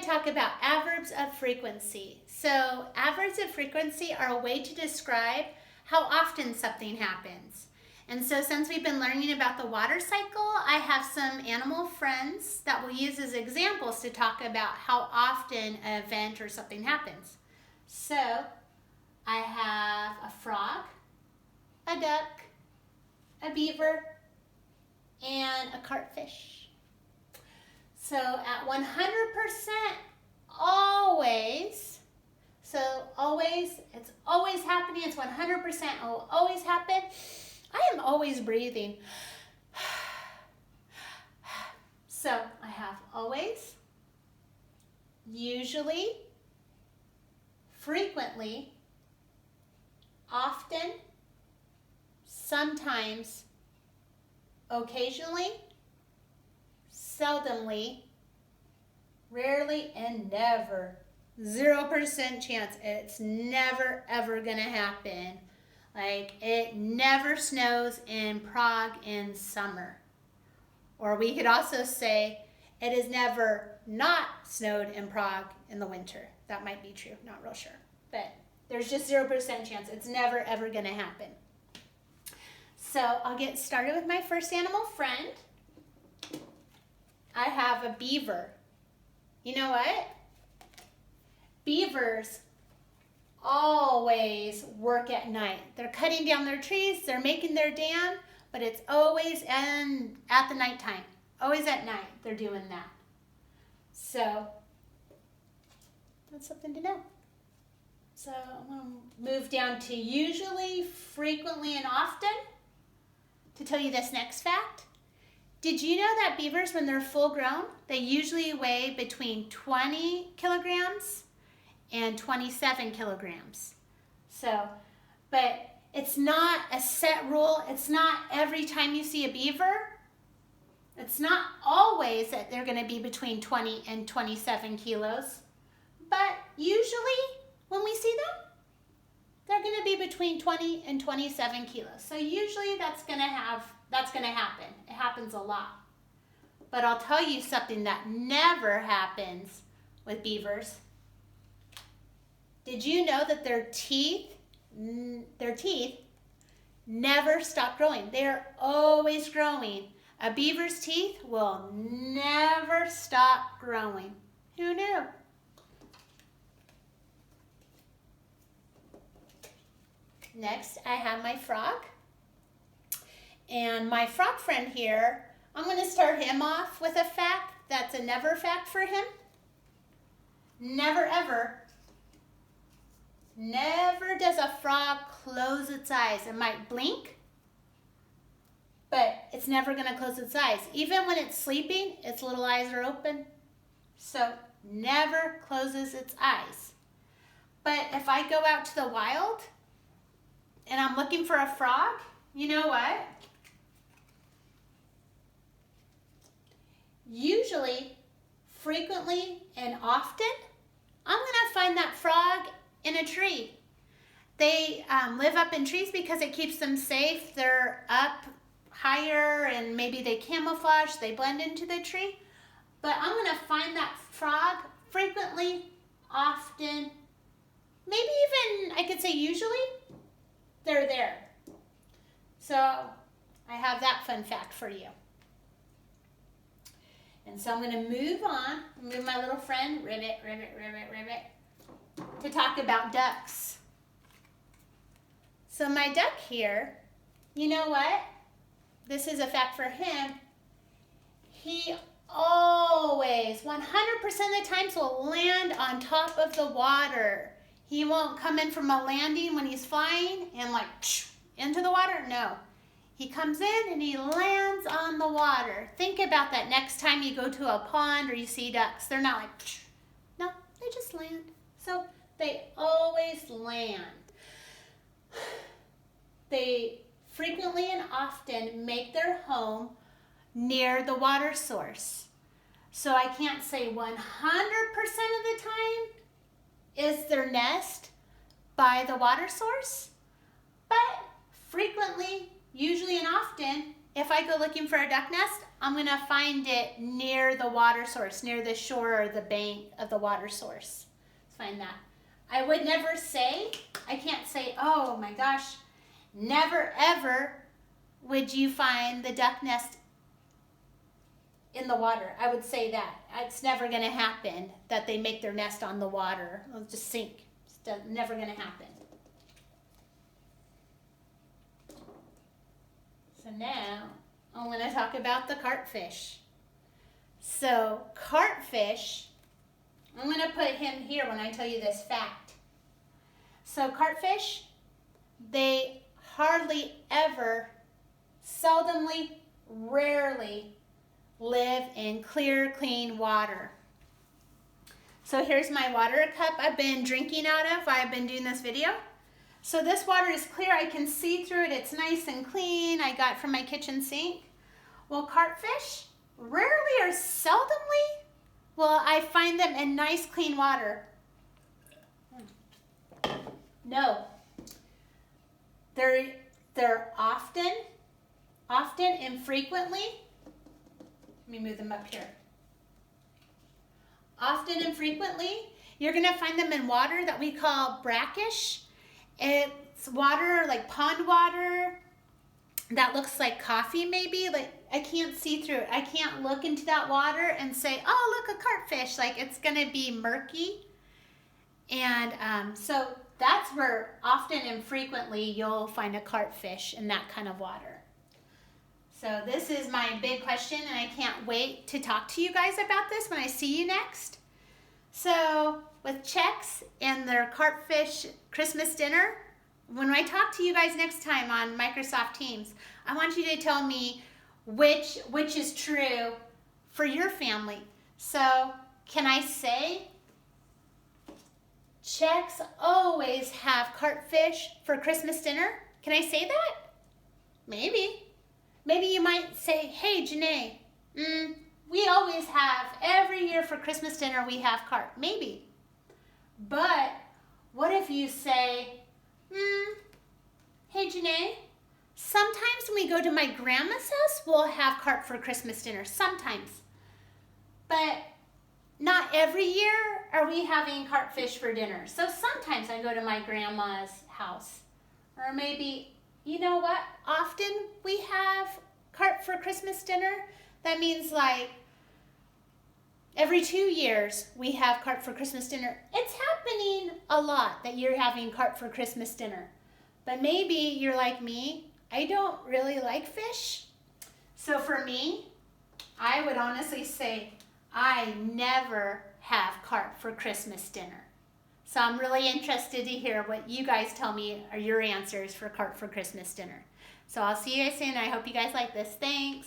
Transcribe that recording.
to talk about adverbs of frequency. So adverbs of frequency are a way to describe how often something happens. And so since we've been learning about the water cycle, I have some animal friends that we'll use as examples to talk about how often an event or something happens. So I have a frog, a duck, a beaver, and a carp fish. So at 100% always, so always, it's always happening, it's 100%, it will always happen. I am always breathing. So I have always, usually, frequently, often, sometimes, occasionally, seldomly, rarely, and never. 0% chance. It's never ever gonna happen. Like, it never snows in Prague in summer. Or we could also say, it has never not snowed in Prague in the winter. That might be true, not real sure. But there's just 0% chance. It's never ever gonna happen. So I'll get started with my first animal friend. I have a beaver. You know what? Beavers always work at night. They're cutting down their trees, they're making their dam, but it's always at the nighttime. Always at night they're doing that. So that's something to know. So I'm going to move down to usually, frequently, and often to tell you this next fact. Did you know that beavers, when they're full grown, they usually weigh between 20 kilograms and 27 kilograms. So, but it's not a set rule. It's not every time you see a beaver. It's not always that they're going to be between 20 and 27 kilos. But usually when we see them, they're going to be between 20 and 27 kilos. So usually that's going to happen. It happens a lot. But I'll tell you something that never happens with beavers. Did you know that their teeth never stop growing? They are always growing. A beaver's teeth will never stop growing. Who knew? Next, I have my frog. And my frog friend here, I'm going to start him off with a fact that's a never fact for him. Never ever does a frog close its eyes. It might blink, but it's never going to close its eyes. Even when it's sleeping, its little eyes are open. So never closes its eyes. But if I go out to the wild and I'm looking for a frog, you know what? Usually, frequently, and often, I'm going to find that frog in a tree. They live up in trees because it keeps them safe. They're up higher and maybe they camouflage, they blend into the tree. But I'm going to find that frog frequently, often, maybe even I could say usually, they're there. So I have that fun fact for you. And so I'm going to move on, move my little friend, ribbit, to talk about ducks. So my duck here, you know what? This is a fact for him. He always, 100% of the times, will land on top of the water. He won't come in from a landing when he's flying and like into the water. No. He comes in and he lands on the water. Think about that next time you go to a pond or you see ducks. They're not like, no, they just land. So they always land. They frequently and often make their home near the water source. So I can't say 100% of the time is their nest by the water source, but frequently, usually and often, if if I go looking for a duck nest, I'm gonna find it near the water source, near the shore or the bank of the water source. Let's find that. I would never say, I can't say, oh my gosh, never ever would you find the duck nest in the water. I would say that. It's never gonna happen that they make their nest on the water. It'll just sink. It's never gonna happen. So now I'm going to talk about the carp fish. So carp fish, I'm going to put him here when I tell you this fact. So carp fish, they hardly ever, seldomly, rarely live in clear, clean water. So here's my water cup I've been drinking out of while I've been doing this video. So this water is clear, I can see through it, it's nice and clean, I got from my kitchen sink. Well, carp fish, rarely or seldomly will I find them in nice clean water. No, they're often and frequently, let me move them up here. Often and frequently, you're gonna find them in water that we call brackish. It's water, like pond water, that looks like coffee maybe. Like I can't see through it. I can't look into that water and say, oh, look, a carp fish. Like it's gonna be murky. And so that's where often and frequently you'll find a carp fish in that kind of water. So this is my big question, and I can't wait to talk to you guys about this when I see you next. So with Chex and their carp fish Christmas dinner, when I talk to you guys next time on Microsoft Teams, I want you to tell me which is true for your family. So can I say Chex always have carp fish for Christmas dinner? Can I say that? Maybe. Maybe you might say, hey, Janae, we always have, every year for Christmas dinner, we have carp. Maybe. But what if you say, hey, Janae, sometimes when we go to my grandma's house, we'll have carp for Christmas dinner. Sometimes. But not every year are we having carp fish for dinner. So sometimes I go to my grandma's house. Or maybe, you know what? Often we have carp for Christmas dinner. That means like every 2 years we have carp for Christmas dinner. It's happening a lot that you're having carp for Christmas dinner. But maybe you're like me, I don't really like fish. So for me, I would honestly say I never have carp for Christmas dinner. So I'm really interested to hear what you guys tell me are your answers for carp for Christmas dinner. So I'll see you guys soon. I hope you guys like this. Thanks.